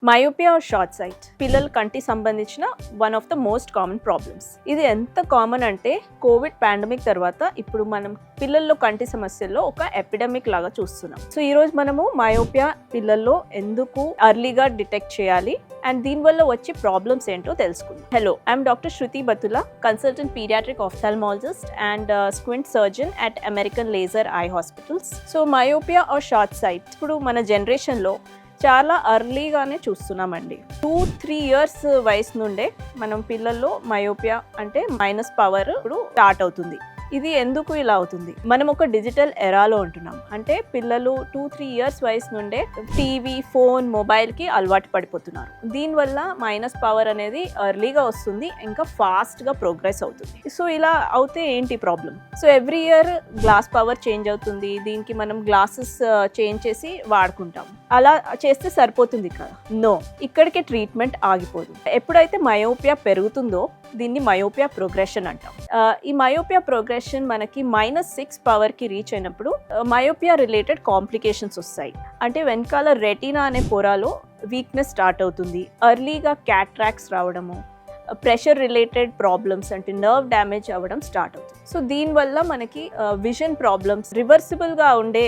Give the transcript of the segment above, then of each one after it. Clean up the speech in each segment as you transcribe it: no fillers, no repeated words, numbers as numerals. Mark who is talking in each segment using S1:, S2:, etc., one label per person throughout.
S1: Myopia or short site పిల్లల కంటి సంబంధించిన one of the most common problems. ఇది ఎంత కామన్ అంటే కోవిడ్ పాండమిక్ తర్వాత ఇప్పుడు మనం పిల్లల్లో కంటి సమస్యల్లో ఒక ఎపిడమిక్ లాగా చూస్తున్నాం. సో ఈ రోజు మనము మయోపియా పిల్లల్లో ఎందుకు అర్లీగా డిటెక్ట్ చేయాలి అండ్ దీనివల్ల వచ్చే ప్రాబ్లమ్స్ ఏంటో తెలుసుకుందాం. Hello, I'm doctor Shruti Bathula, consultant paediatric ophthalmologist and squint surgeon at American laser eye hospitals. So myopia or short sight ఇప్పుడు మన జనరేషన్లో చాలా అర్లీగానే చూస్తున్నామండి. 2-3 ఇయర్స్ వయసు నుండే మనం పిల్లల్లో మయోపియా అంటే మైనస్ పవర్ ఇప్పుడు స్టార్ట్ అవుతుంది. ఇది ఎందుకు ఇలా అవుతుంది? మనం ఒక డిజిటల్ ఎరాలో ఉంటున్నాం. అంటే పిల్లలు 2-3 ఇయర్స్ వయసు నుండే టీవీ, ఫోన్, మొబైల్కి అలవాటు పడిపోతున్నారు. దీనివల్ల మైనస్ పవర్ అనేది ఎర్లీగా వస్తుంది, ఇంకా ఫాస్ట్గా ప్రోగ్రెస్ అవుతుంది. సో ఇలా అవుతే ఏంటి problem? So every year glass power change అవుతుంది. దీనికి మనం గ్లాసెస్ చేంజ్ చేసి వాడుకుంటాం. అలా చేస్తే సరిపోతుంది కదా? నో, ఇక్కడికే ట్రీట్మెంట్ ఆగిపోదు. ఎప్పుడైతే మయోపియా పెరుగుతుందో దీన్ని మయోపియా ప్రోగ్రెషన్ అంటాం. ఈ మయోపియా ప్రోగ్రెషన్ మనకి -6 పవర్కి రీచ్ అయినప్పుడు మయోపియా రిలేటెడ్ కాంప్లికేషన్స్ వస్తాయి. అంటే వెనకాల రెటీనా అనే పొరలో వీక్నెస్ స్టార్ట్ అవుతుంది. ఎర్లీగా క్యాట్రాక్ట్స్ రావడము, ప్రెషర్ రిలేటెడ్ ప్రాబ్లమ్స్ అంటే నర్వ్ డ్యామేజ్ అవ్వడం స్టార్ట్ అవుతుంది. సో దీనివల్ల మనకి విజన్ ప్రాబ్లమ్స్, రివర్సిబుల్గా ఉండే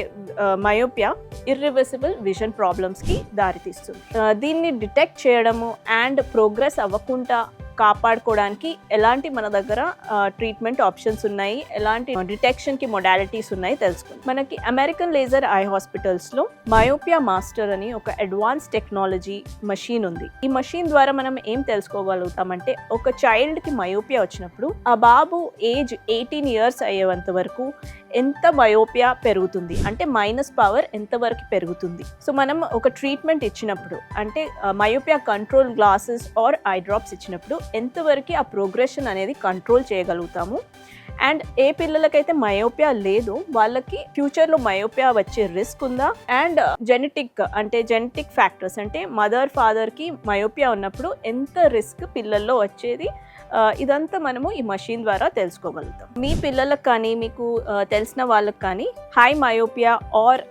S1: మయోపియా ఇర్రివర్సిబుల్ విజన్ ప్రాబ్లమ్స్కి దారితీస్తుంది. దీన్ని డిటెక్ట్ చేయడము అండ్ ప్రోగ్రెస్ అవ్వకుండా కాపాడుకోవడానికి ఎలాంటి మన దగ్గర ట్రీట్మెంట్ ఆప్షన్స్ ఉన్నాయి, ఎలాంటి డిటెక్షన్కి మొడాలిటీస్ ఉన్నాయి తెలుసుకుందాం. మనకి అమెరికన్ లేజర్ ఐ హాస్పిటల్స్లో మయోపియా మాస్టర్ అని ఒక అడ్వాన్స్ టెక్నాలజీ మషీన్ ఉంది. ఈ మషీన్ ద్వారా మనం ఏం తెలుసుకోగలుగుతామంటే ఒక చైల్డ్కి మయోపియా వచ్చినప్పుడు ఆ బాబు ఏజ్ 18 ఇయర్స్ అయ్యేంత వరకు ఎంత మయోపియా పెరుగుతుంది, అంటే మైనస్ పవర్ ఎంతవరకు పెరుగుతుంది. సో మనం ఒక ట్రీట్మెంట్ ఇచ్చినప్పుడు అంటే myopia control glasses or eye drops ఇచ్చినప్పుడు ఎంతవరకు ఆ ప్రోగ్రెషన్ అనేది కంట్రోల్ చేయగలుగుతాము. అండ్ ఏ పిల్లలకైతే మయోపియా లేదు వాళ్ళకి ఫ్యూచర్లో మయోపియా వచ్చే రిస్క్ ఉందా, అండ్ జెనెటిక్ ఫ్యాక్టర్స్ అంటే మదర్ ఫాదర్కి మయోపియా ఉన్నప్పుడు ఎంత రిస్క్ పిల్లల్లో వచ్చేది, ఇదంతా మనము ఈ మషీన్ ద్వారా తెలుసుకోగలుగుతాం. మీ పిల్లలకు కానీ మీకు తెలిసిన వాళ్ళకి కానీ హై మయోపియా ఆర్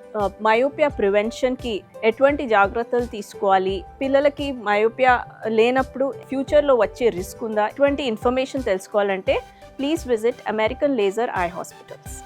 S1: మయోపియా ప్రివెన్షన్కి ఎటువంటి జాగ్రత్తలు తీసుకోవాలి, పిల్లలకి మయోపియా లేనప్పుడు ఫ్యూచర్లో వచ్చే రిస్క్ ఉందా, ఇటువంటి ఇన్ఫర్మేషన్ తెలుసుకోవాలంటే please visit American laser eye hospitals.